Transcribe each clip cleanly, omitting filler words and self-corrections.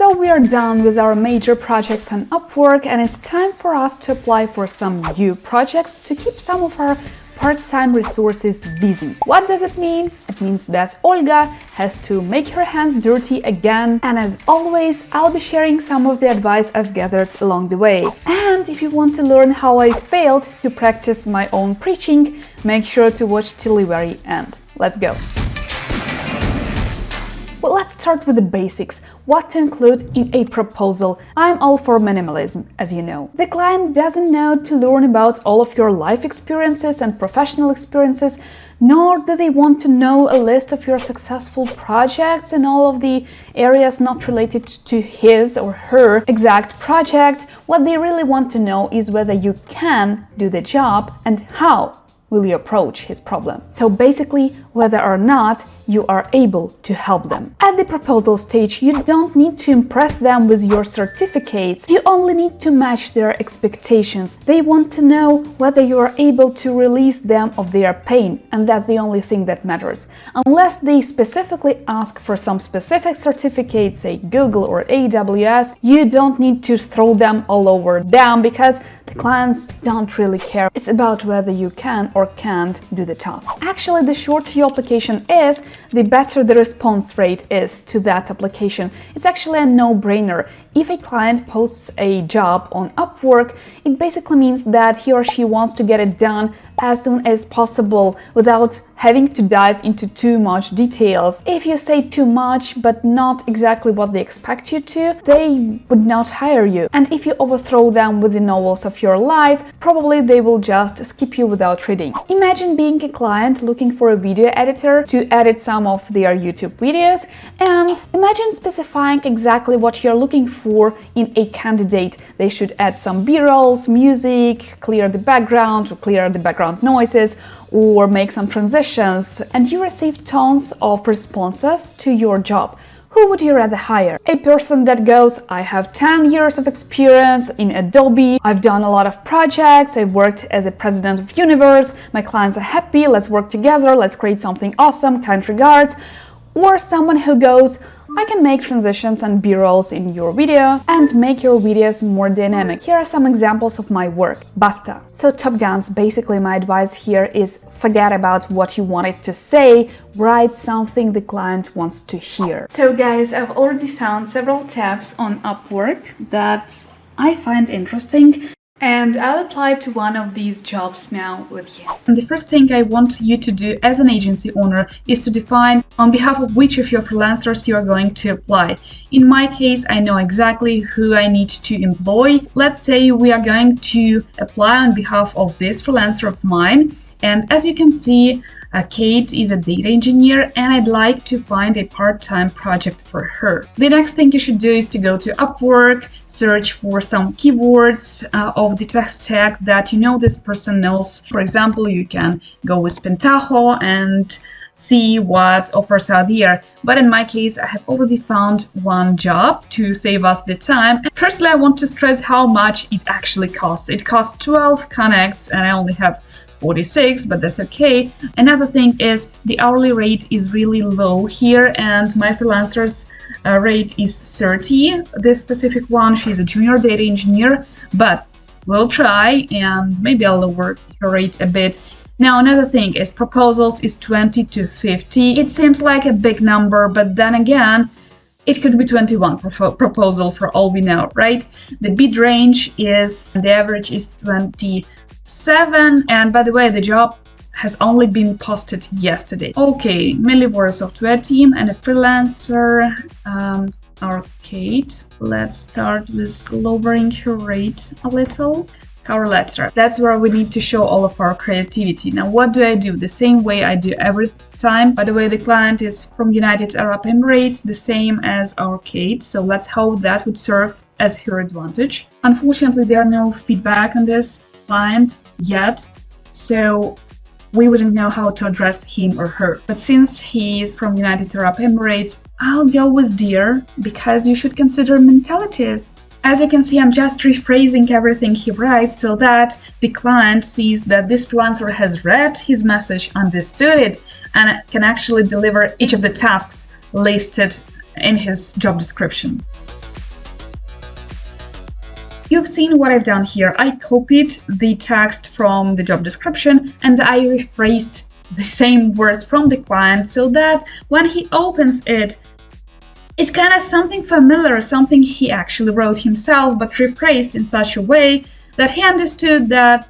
So we are done with our major projects on Upwork, and it's time for us to apply for some new projects to keep some of our part-time resources busy. What does it mean? It means that Olga has to make her hands dirty again, and as always, I'll be sharing some of the advice I've gathered along the way. And if you want to learn how I failed to practice my own preaching, make sure to watch till the very end. Let's go! Well, let's start with the basics. What to include in a proposal. I'm all for minimalism, as you know. The client doesn't know to learn about all of your life experiences and professional experiences, nor do they want to know a list of your successful projects and all of the areas not related to his or her exact project. What they really want to know is whether you can do the job and how will you approach his problem. So basically, whether or not you are able to help them. At the proposal stage, you don't need to impress them with your certificates. You only need to match their expectations. They want to know whether you are able to release them of their pain, and that's the only thing that matters. Unless they specifically ask for some specific certificate, say Google or AWS, you don't need to throw them all over them because the clients don't really care. It's about whether you can or can't do the task. Actually, the shorter your application is, the better the response rate is to that application. It's actually a no-brainer. If a client posts a job on Upwork, it basically means that he or she wants to get it done as soon as possible without having to dive into too much details. If you say too much but not exactly what they expect you to, they would not hire you. And if you overthrow them with the novels of your life, probably they will just skip you without reading. Imagine being a client looking for a video editor to edit some of their YouTube videos, and imagine specifying exactly what you're looking for in a candidate. They should add some B-rolls, music, clear the background, or clear the background noises, or make some transitions, and you receive tons of responses to your job. Who would you rather hire? A person that goes, I have 10 years of experience in Adobe, I've done a lot of projects, I've worked as a president of Universe, my clients are happy, let's work together, let's create something awesome, kind regards. Or someone who goes, I can make transitions and B-rolls in your video and make your videos more dynamic. Here are some examples of my work. Basta. So Top Guns, basically my advice here is forget about what you wanted to say, write something the client wants to hear. So guys, I've already found several tabs on Upwork that I find interesting, and I'll apply to one of these jobs now with you. And the first thing I want you to do as an agency owner is to define on behalf of which of your freelancers you are going to apply. In my case, I know exactly who I need to employ. Let's say we are going to apply on behalf of this freelancer of mine. And as you can see, Kate is a data engineer, and I'd like to find a part-time project for her. The next thing you should do is to go to Upwork, search for some keywords of the tech stack that you know this person knows. For example, you can go with Pentaho and see what offers are there. But in my case, I have already found one job to save us the time. And firstly, I want to stress how much it actually costs. It costs 12 connects, and I only have 46, but that's okay. Another thing is the hourly rate is really low here, and my freelancer's rate is 30. This specific one, she's a junior data engineer, but we'll try and maybe I'll lower her rate a bit. Now, another thing is proposals is 20 to 50. It seems like a big number, but then again, it could be 21 proposal for all we know, right? The bid range is, the average is 27, and by the way, the job has only been posted yesterday. Okay, Millivore software team and a freelancer, our Kate. Let's start with lowering her rate a little. Cover letter. That's where we need to show all of our creativity. Now, what do I do? The same way I do every time. By the way, the client is from United Arab Emirates, the same as our Kate. So let's hope that would serve as her advantage. Unfortunately, there are no feedback on this client yet, so we wouldn't know how to address him or her. But since he is from United Arab Emirates, I'll go with dear, because you should consider mentalities. As you can see, I'm just rephrasing everything he writes so that the client sees that this freelancer has read his message, understood it, and can actually deliver each of the tasks listed in his job description. You've seen what I've done here. I copied the text from the job description and I rephrased the same words from the client so that when he opens it, it's kind of something familiar, something he actually wrote himself, but rephrased in such a way that he understood that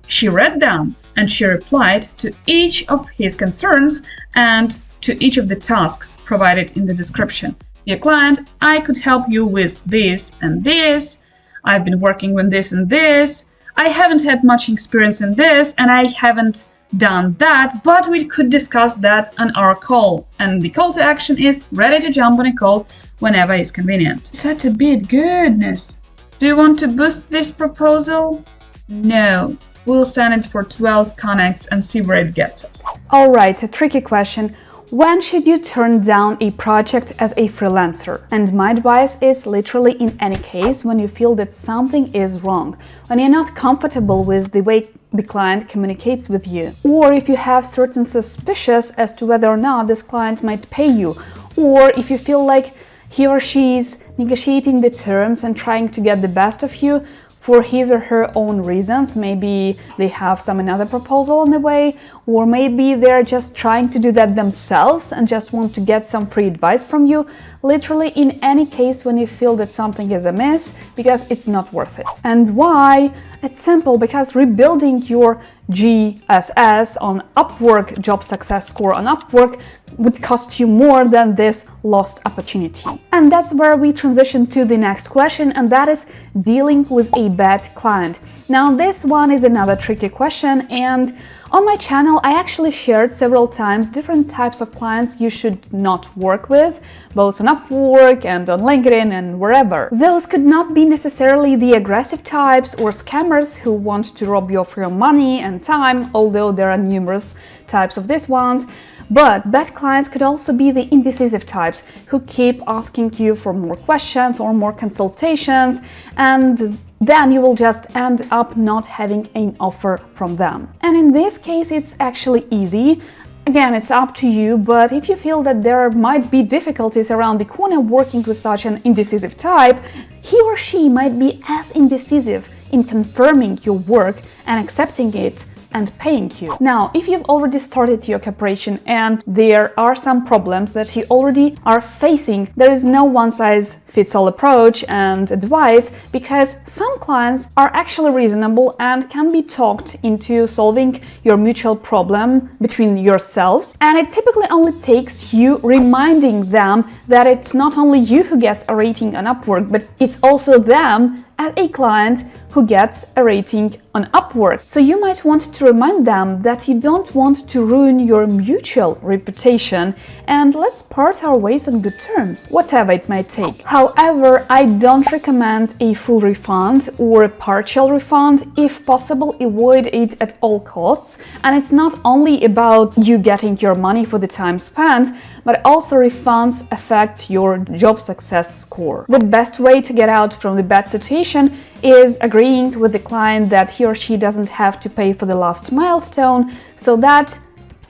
she read them and she replied to each of his concerns and to each of the tasks provided in the description. Dear client, I could help you with this and this. I've been working with this and this. I haven't had much experience in this and I haven't done that, but we could discuss that on our call. And the call to action is ready to jump on a call whenever it's convenient. Such a bit, goodness. Do you want to boost this proposal? No. We'll send it for 12 connects and see where it gets us. All right, a tricky question. When should you turn down a project as a freelancer? And my advice is literally in any case when you feel that something is wrong, when you're not comfortable with the way the client communicates with you, or if you have certain suspicions as to whether or not this client might pay you, or if you feel like he or she is negotiating the terms and trying to get the best of you for his or her own reasons. Maybe they have some another proposal on the way, or maybe they're just trying to do that themselves and just want to get some free advice from you. Literally in any case when you feel that something is amiss, because it's not worth it. And why? It's simple, because rebuilding your GSS on Upwork, job success score on Upwork, would cost you more than this lost opportunity. And that's where we transition to the next question, and that is dealing with a bad client. Now this one is another tricky question, and on my channel I actually shared several times different types of clients you should not work with, both on Upwork and on LinkedIn and wherever. Those could not be necessarily the aggressive types or scammers who want to rob you of your money and time, although there are numerous types of these ones. But bad clients could also be the indecisive types who keep asking you for more questions or more consultations, and then you will just end up not having an offer from them. And in this case, it's actually easy. Again, it's up to you, but if you feel that there might be difficulties around the corner working with such an indecisive type, he or she might be as indecisive in confirming your work and accepting it and paying you. Now, if you've already started your cooperation and there are some problems that you already are facing, there is no one-size-fits-all approach and advice, because some clients are actually reasonable and can be talked into solving your mutual problem between yourselves. And it typically only takes you reminding them that it's not only you who gets a rating on Upwork, but it's also them as a client who gets a rating on Upwork. So you might want to remind them that you don't want to ruin your mutual reputation, and let's part our ways on good terms, whatever it might take. However, I don't recommend a full refund or a partial refund. If possible, avoid it at all costs. And it's not only about you getting your money for the time spent, but also refunds affect your job success score. The best way to get out from the bad situation is agreeing with the client that he or she doesn't have to pay for the last milestone, so that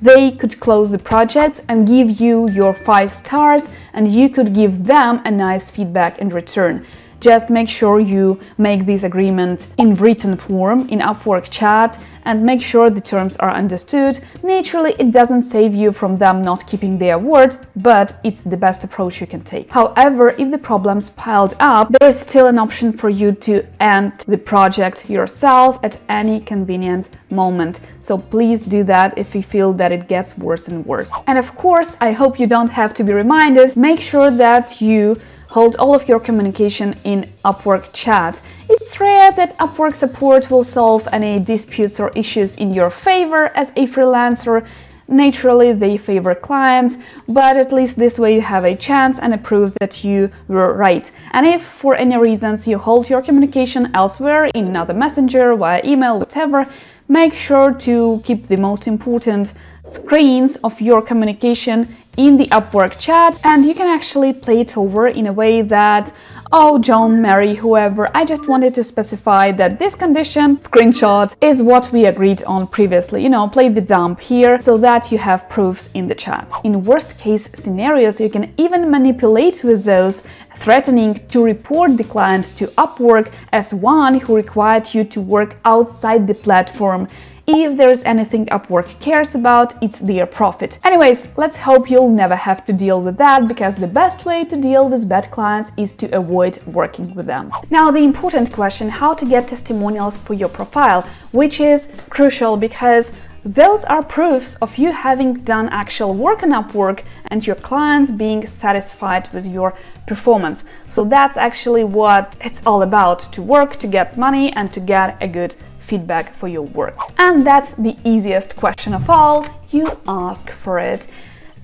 they could close the project and give you your 5 stars, and you could give them a nice feedback in return. Just make sure you make this agreement in written form in Upwork chat and make sure the terms are understood. Naturally, it doesn't save you from them not keeping their word, but it's the best approach you can take. However, if the problems piled up, there is still an option for you to end the project yourself at any convenient moment. So please do that if you feel that it gets worse and worse. And of course, I hope you don't have to be reminded, make sure that you hold all of your communication in Upwork chat. It's rare that Upwork support will solve any disputes or issues in your favor as a freelancer. Naturally, they favor clients, but at least this way you have a chance and a proof that you were right. And if for any reasons you hold your communication elsewhere, in another messenger, via email, whatever, make sure to keep the most important screens of your communication in the Upwork chat, and you can actually play it over in a way that, oh, John, Mary, whoever, I just wanted to specify that this condition, screenshot, is what we agreed on previously. Play the dump here so that you have proofs in the chat. In worst case scenarios, you can even manipulate with those threatening to report the client to Upwork as one who required you to work outside the platform. If there's anything Upwork cares about, it's their profit. Anyways, let's hope you'll never have to deal with that, because the best way to deal with bad clients is to avoid working with them. Now, the important question, how to get testimonials for your profile, which is crucial because those are proofs of you having done actual work on Upwork and your clients being satisfied with your performance. So that's actually what it's all about, to work, to get money, and to get a good feedback for your work. And that's the easiest question of all. You ask for it.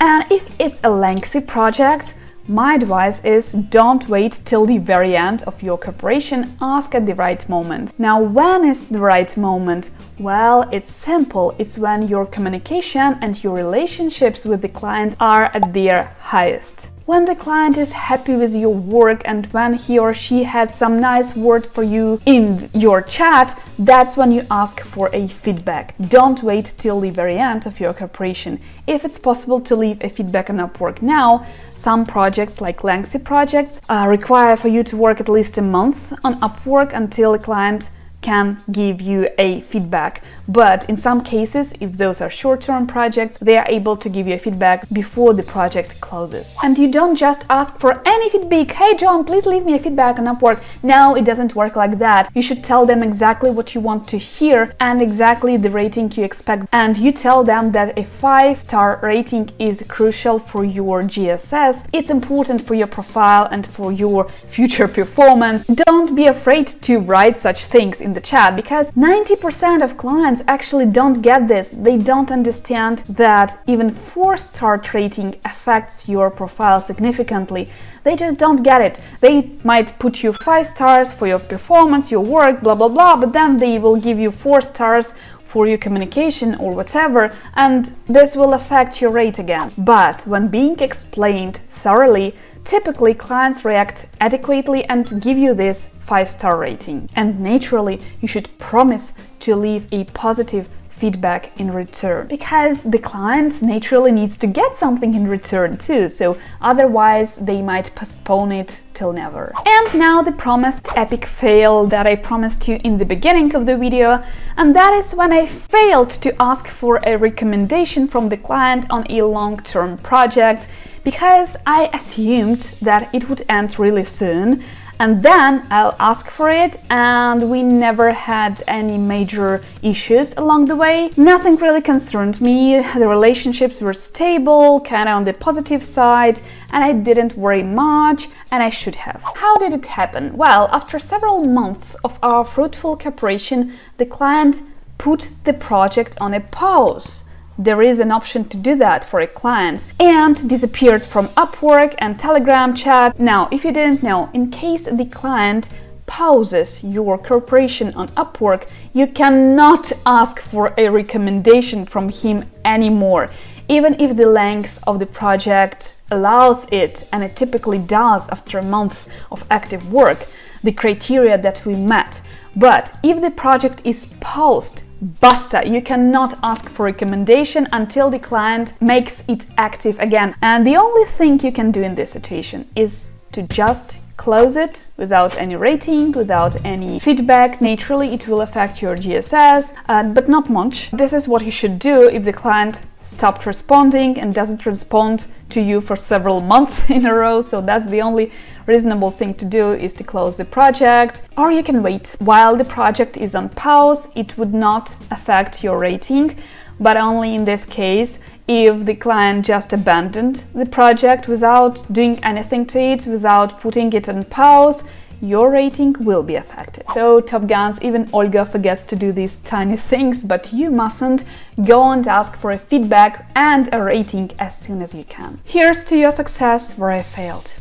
And if it's a lengthy project, my advice is don't wait till the very end of your cooperation, ask at the right moment. Now, when is the right moment? Well, it's simple. It's when your communication and your relationships with the client are at their highest. When the client is happy with your work and when he or she had some nice word for you in your chat, that's when you ask for a feedback. Don't wait till the very end of your cooperation. If it's possible to leave a feedback on Upwork now, some projects, like lengthy projects, require for you to work at least a month on Upwork until the client can give you a feedback. But in some cases, if those are short-term projects, they are able to give you a feedback before the project closes. And you don't just ask for any feedback. Hey John, please leave me a feedback on Upwork. No, it doesn't work like that. You should tell them exactly what you want to hear and exactly the rating you expect. And you tell them that a 5-star rating is crucial for your GSS. It's important for your profile and for your future performance. Don't be afraid to write such things in the chat, because 90% of clients actually don't get this. They don't understand that even 4-star rating affects your profile significantly. They just don't get it. They might put you 5 stars for your performance, your work, blah blah blah, but then they will give you 4 stars for your communication or whatever, and this will affect your rate again. But when being explained thoroughly, typically clients react adequately and give you this 5-star rating. And naturally, you should promise to leave a positive feedback in return, because the client naturally needs to get something in return too, so otherwise they might postpone it till never. And now the promised epic fail that I promised you in the beginning of the video, and that is when I failed to ask for a recommendation from the client on a long-term project, because I assumed that it would end really soon, and then I'll ask for it, and we never had any major issues along the way. Nothing really concerned me. The relationships were stable, kind of on the positive side, and I didn't worry much, and I should have. How did it happen? Well, after several months of our fruitful cooperation, the client put the project on a pause. There is an option to do that for a client, and disappeared from Upwork and Telegram chat. Now, if you didn't know, in case the client pauses your cooperation on Upwork, you cannot ask for a recommendation from him anymore, even if the length of the project allows it, and it typically does after a month of active work, the criteria that we met. But if the project is paused, basta, you cannot ask for recommendation until the client makes it active again. And the only thing you can do in this situation is to just close it without any rating, without any feedback. Naturally, it will affect your GSS, but not much. This is what you should do if the client stopped responding and doesn't respond to you for several months in a row. So that's the only reasonable thing to do, is to close the project. Or you can wait. While the project is on pause, it would not affect your rating, but only in this case if the client just abandoned the project without doing anything to it, without putting it on pause, your rating will be affected. So Top Guns, even Olga forgets to do these tiny things, but you mustn't. Go and ask for a feedback and a rating as soon as you can. Here's to your success where I failed.